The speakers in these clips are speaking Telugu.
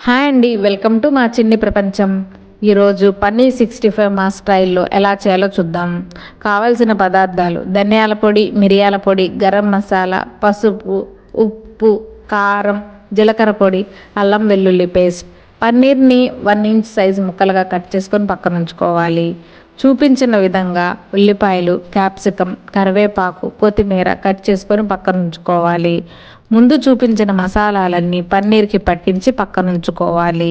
హాయ్ అండి, వెల్కమ్ టు మా చిన్ని ప్రపంచం. ఈరోజు పన్నీర్ 65 మా స్టైల్లో ఎలా చేయాలో చూద్దాం. కావలసిన పదార్థాలు: ధనియాల పొడి, మిరియాల పొడి, గరం మసాలా, పసుపు, ఉప్పు, కారం, జీలకర్ర పొడి, అల్లం వెల్లుల్లి పేస్ట్. పన్నీర్ని 1 ఇంచ్ సైజు ముక్కలుగా కట్ చేసుకొని పక్కన ఉంచుకోవాలి. చూపించిన విధంగా ఉల్లిపాయలు, క్యాప్సికం, కరివేపాకు, కొత్తిమీర కట్ చేసుకొని పక్కన ఉంచుకోవాలి. ముందు చూపించిన మసాలాలన్నీ పన్నీర్కి పట్టించి పక్కన ఉంచుకోవాలి.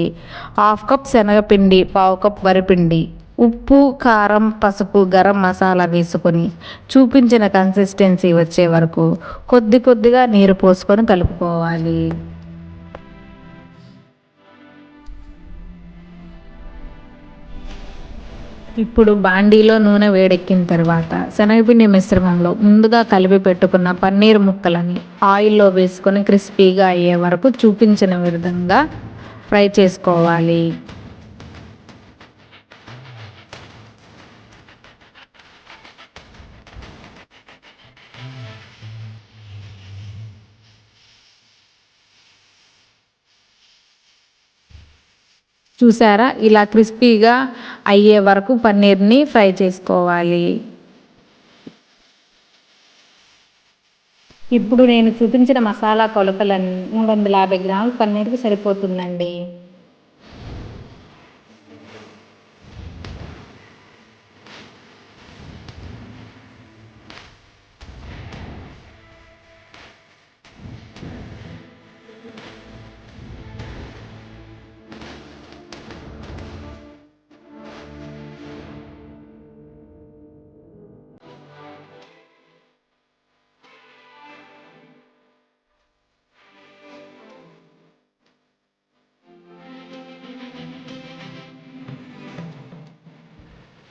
1/2 కప్ శనగపిండి, 1/4 కప్ వరిపిండి, ఉప్పు, కారం, పసుపు, గరం మసాలా వేసుకొని చూపించిన కన్సిస్టెన్సీ వచ్చే వరకు కొద్ది కొద్దిగా నీరు పోసుకొని కలుపుకోవాలి. ఇప్పుడు బాండీలో నూనె వేడెక్కిన తర్వాత శనగపిండి మిశ్రమంలో ముందుగా కలిపి పెట్టుకున్న పన్నీర్ ముక్కలని ఆయిల్లో వేసుకొని క్రిస్పీగా అయ్యే వరకు చూపించిన విధంగా ఫ్రై చేసుకోవాలి. చూసారా, ఇలా క్రిస్పీగా అయ్యే వరకు పన్నీర్ని ఫ్రై చేసుకోవాలి. ఇప్పుడు నేను చూపించిన మసాలా కొలతలన్నీ 350 గ్రాముల పన్నీర్కి సరిపోతుందండి.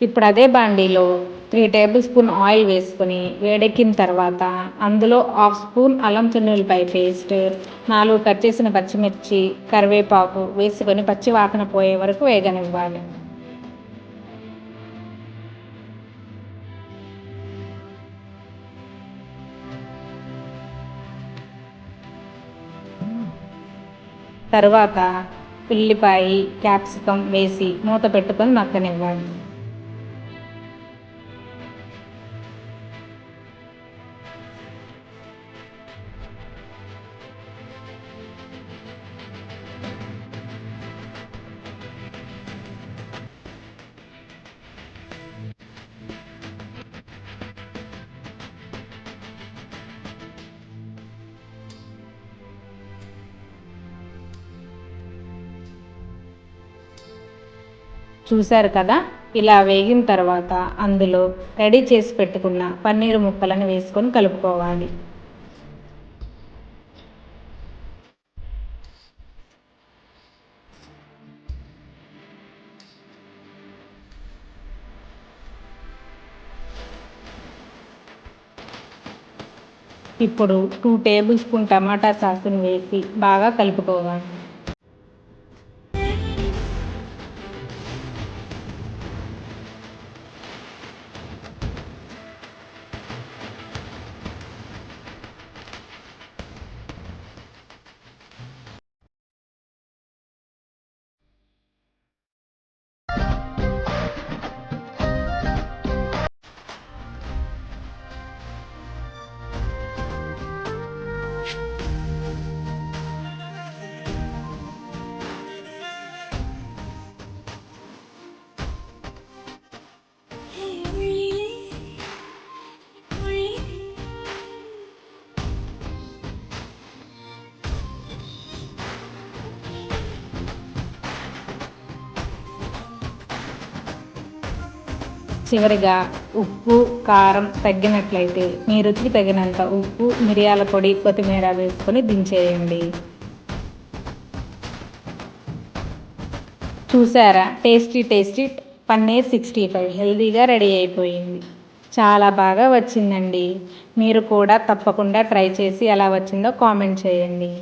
ఇప్పుడు అదే బాండీలో 3 టేబుల్ స్పూన్ ఆయిల్ వేసుకొని వేడెక్కిన తర్వాత అందులో 1/2 స్పూన్ అల్లం వెల్లుల్లిపాయ పేస్ట్, 4 కట్ చేసిన పచ్చిమిర్చి, కరివేపాకు వేసుకొని పచ్చి వాసన పోయే వరకు వేగనివ్వాలి. తర్వాత ఉల్లిపాయ, క్యాప్సికం వేసి మూత పెట్టుకొని మగ్గనివ్వాలి. చూశారు కదా, ఇలా వేగిన తర్వాత అందులో రెడీ చేసి పెట్టుకున్న పన్నీరు ముక్కలను వేసుకొని కలుపుకోవాలి. ఇప్పుడు 2 టేబుల్ స్పూన్ టమాటా సాసును వేసి బాగా కలుపుకోవాలి. చివరిగా ఉప్పు, కారం తగ్గినట్లయితే మీ రుచికి తగినంత ఉప్పు, మిరియాల పొడి, కొత్తిమీర వేసుకొని దించేయండి. చూసారా, టేస్టీ పన్నీర్ 65 హెల్తీగా రెడీ అయిపోయింది. చాలా బాగా వచ్చిందండి. మీరు కూడా తప్పకుండా ట్రై చేసి ఎలా వచ్చిందో కామెంట్ చేయండి.